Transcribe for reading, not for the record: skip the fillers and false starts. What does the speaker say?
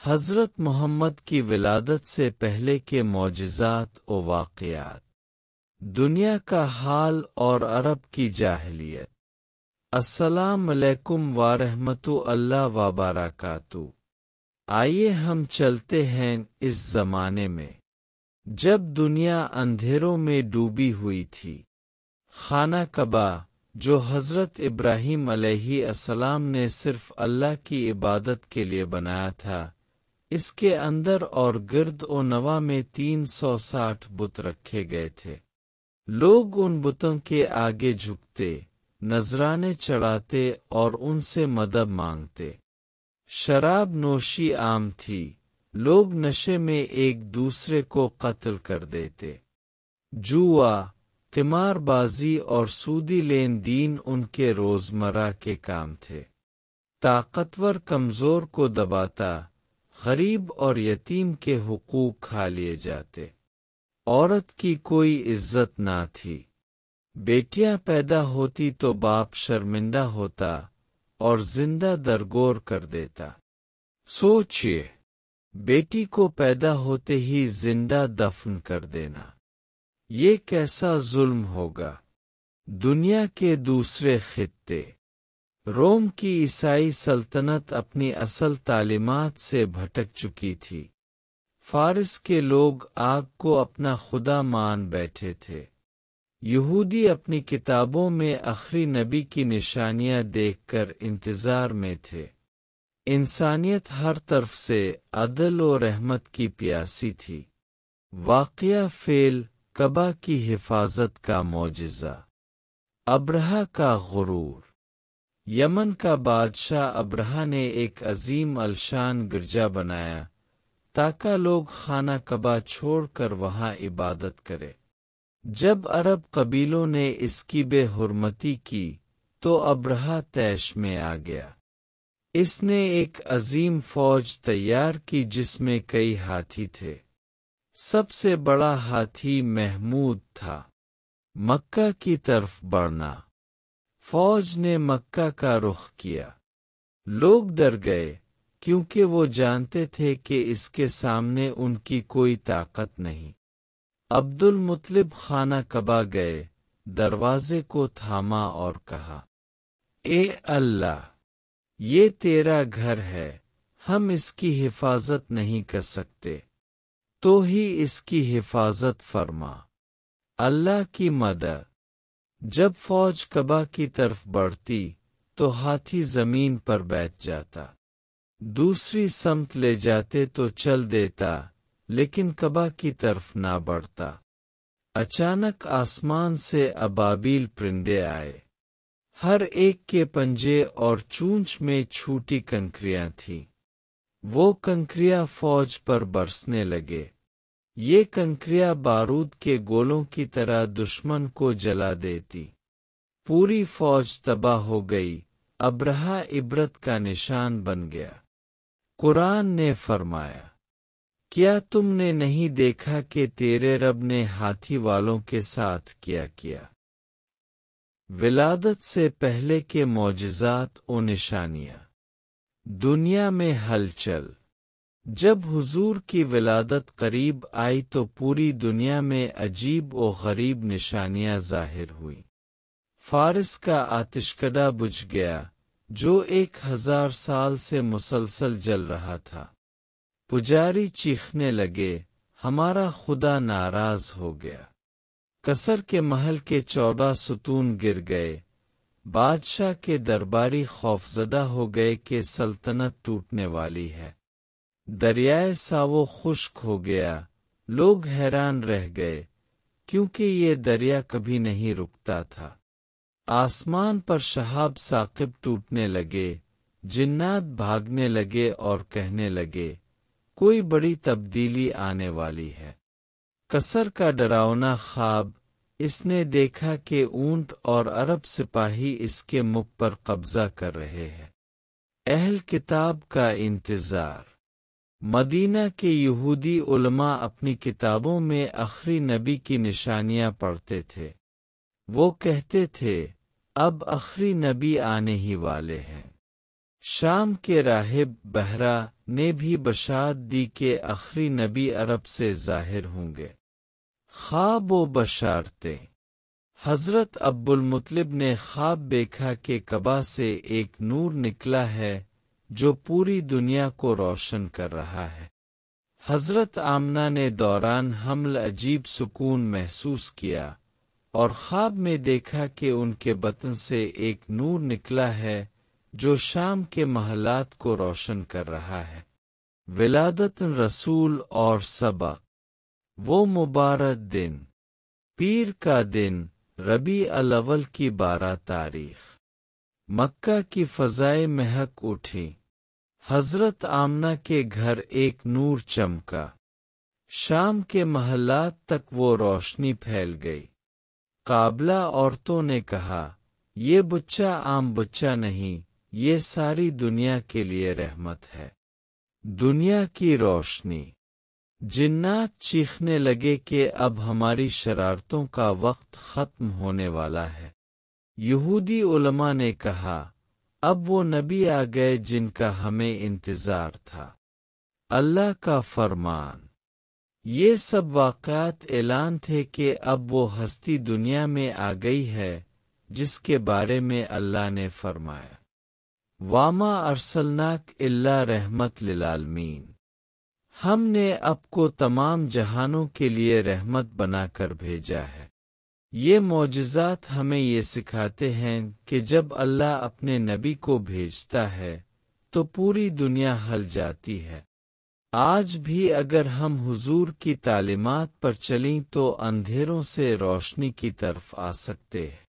حضرت محمد کی ولادت سے پہلے کے معجزات و واقعات، دنیا کا حال اور عرب کی جاہلیت۔ السلام علیکم ورحمۃ اللہ وبرکاتہ۔ آئیے ہم چلتے ہیں اس زمانے میں جب دنیا اندھیروں میں ڈوبی ہوئی تھی۔ خانہ کعبہ، جو حضرت ابراہیم علیہ السلام نے صرف اللہ کی عبادت کے لیے بنایا تھا، اس کے اندر اور گرد و نواح میں 360 بت رکھے گئے تھے۔ لوگ ان بتوں کے آگے جھکتے، نذرانے چڑھاتے اور ان سے مدد مانگتے۔ شراب نوشی عام تھی، لوگ نشے میں ایک دوسرے کو قتل کر دیتے۔ جوا، قمار بازی اور سودی لین دین ان کے روزمرہ کے کام تھے۔ طاقتور کمزور کو دباتا، غریب اور یتیم کے حقوق کھا لیے جاتے۔ عورت کی کوئی عزت نہ تھی۔ بیٹیاں پیدا ہوتی تو باپ شرمندہ ہوتا اور زندہ درگور کر دیتا۔ سوچئے، بیٹی کو پیدا ہوتے ہی زندہ دفن کر دینا، یہ کیسا ظلم ہوگا۔ دنیا کے دوسرے خطے، روم کی عیسائی سلطنت اپنی اصل تعلیمات سے بھٹک چکی تھی۔ فارس کے لوگ آگ کو اپنا خدا مان بیٹھے تھے۔ یہودی اپنی کتابوں میں آخری نبی کی نشانیاں دیکھ کر انتظار میں تھے۔ انسانیت ہر طرف سے عدل و رحمت کی پیاسی تھی۔ واقعہ فیل کعبہ کی حفاظت کا معجزہ۔ ابرہہ کا غرور۔ یمن کا بادشاہ ابرہہ نے ایک عظیم الشان گرجا بنایا تاکہ لوگ خانہ کعبہ چھوڑ کر وہاں عبادت کرے۔ جب عرب قبیلوں نے اس کی بے حرمتی کی تو ابرہہ طیش میں آ گیا۔ اس نے ایک عظیم فوج تیار کی جس میں کئی ہاتھی تھے۔ سب سے بڑا ہاتھی محمود تھا۔ مکہ کی طرف بڑھنا۔ فوج نے مکہ کا رخ کیا۔ لوگ ڈر گئے کیونکہ وہ جانتے تھے کہ اس کے سامنے ان کی کوئی طاقت نہیں۔ عبد المطلب خانہ کعبہ گئے، دروازے کو تھاما اور کہا، اے اللہ، یہ تیرا گھر ہے، ہم اس کی حفاظت نہیں کر سکتے، تو ہی اس کی حفاظت فرما۔ اللہ کی مدد۔ جب فوج کعبہ کی طرف بڑھتی تو ہاتھی زمین پر بیٹھ جاتا، دوسری سمت لے جاتے تو چل دیتا لیکن کعبہ کی طرف نہ بڑھتا۔ اچانک آسمان سے ابابیل پرندے آئے۔ ہر ایک کے پنجے اور چونچ میں چھوٹی کنکریاں تھیں۔ وہ کنکریاں فوج پر برسنے لگے۔ یہ کنکریاں بارود کے گولوں کی طرح دشمن کو جلا دیتی۔ پوری فوج تباہ ہو گئی۔ ابرہہ عبرت کا نشان بن گیا۔ قرآن نے فرمایا، کیا تم نے نہیں دیکھا کہ تیرے رب نے ہاتھی والوں کے ساتھ کیا کیا؟ ولادت سے پہلے کے معجزات و نشانیاں۔ دنیا میں ہلچل۔ جب حضور کی ولادت قریب آئی تو پوری دنیا میں عجیب و غریب نشانیاں ظاہر ہوئیں۔ فارس کا آتشکدہ بجھ گیا جو 1000 سال سے مسلسل جل رہا تھا۔ پجاری چیخنے لگے، ہمارا خدا ناراض ہو گیا۔ قصر کے محل کے 14 ستون گر گئے۔ بادشاہ کے درباری خوفزدہ ہو گئے کہ سلطنت ٹوٹنے والی ہے۔ دریائے ساو خشک ہو گیا۔ لوگ حیران رہ گئے کیونکہ یہ دریا کبھی نہیں رکتا تھا۔ آسمان پر شہاب ثاقب ٹوٹنے لگے۔ جنات بھاگنے لگے اور کہنے لگے، کوئی بڑی تبدیلی آنے والی ہے۔ قصر کا ڈراؤنا خواب۔ اس نے دیکھا کہ اونٹ اور عرب سپاہی اس کے مکھ پر قبضہ کر رہے ہیں۔ اہل کتاب کا انتظار۔ مدینہ کے یہودی علماء اپنی کتابوں میں آخری نبی کی نشانیاں پڑھتے تھے۔ وہ کہتے تھے، اب آخری نبی آنے ہی والے ہیں۔ شام کے راہب بہرا نے بھی بشارت دی کہ آخری نبی عرب سے ظاہر ہوں گے۔ خواب و بشارتیں۔ حضرت عبد المطلب نے خواب دیکھا کہ کعبہ سے ایک نور نکلا ہے جو پوری دنیا کو روشن کر رہا ہے۔ حضرت آمنہ نے دوران حمل عجیب سکون محسوس کیا اور خواب میں دیکھا کہ ان کے بطن سے ایک نور نکلا ہے جو شام کے محلات کو روشن کر رہا ہے۔ ولادت رسول اور سبق۔ وہ مبارک دن، پیر کا دن، ربیع الاول کی 12 تاریخ، مکہ کی فضائیں مہک اٹھی۔ حضرت آمنہ کے گھر ایک نور چمکا، شام کے محلات تک وہ روشنی پھیل گئی۔ قابلہ عورتوں نے کہا، یہ بچہ عام بچہ نہیں، یہ ساری دنیا کے لیے رحمت ہے۔ دنیا کی روشنی۔ جنات چیخنے لگے کہ اب ہماری شرارتوں کا وقت ختم ہونے والا ہے۔ یہودی علماء نے کہا، اب وہ نبی آ گئے جن کا ہمیں انتظار تھا۔ اللہ کا فرمان۔ یہ سب واقعات اعلان تھے کہ اب وہ ہستی دنیا میں آ گئی ہے جس کے بارے میں اللہ نے فرمایا، وَمَا أَرْسَلْنَاكَ إِلَّا رَحْمَةً لِلْعَالَمِينَ۔ ہم نے آپ کو تمام جہانوں کے لیے رحمت بنا کر بھیجا ہے۔ یہ معجزات ہمیں یہ سکھاتے ہیں کہ جب اللہ اپنے نبی کو بھیجتا ہے تو پوری دنیا ہل جاتی ہے۔ آج بھی اگر ہم حضور کی تعلیمات پر چلیں تو اندھیروں سے روشنی کی طرف آ سکتے ہیں۔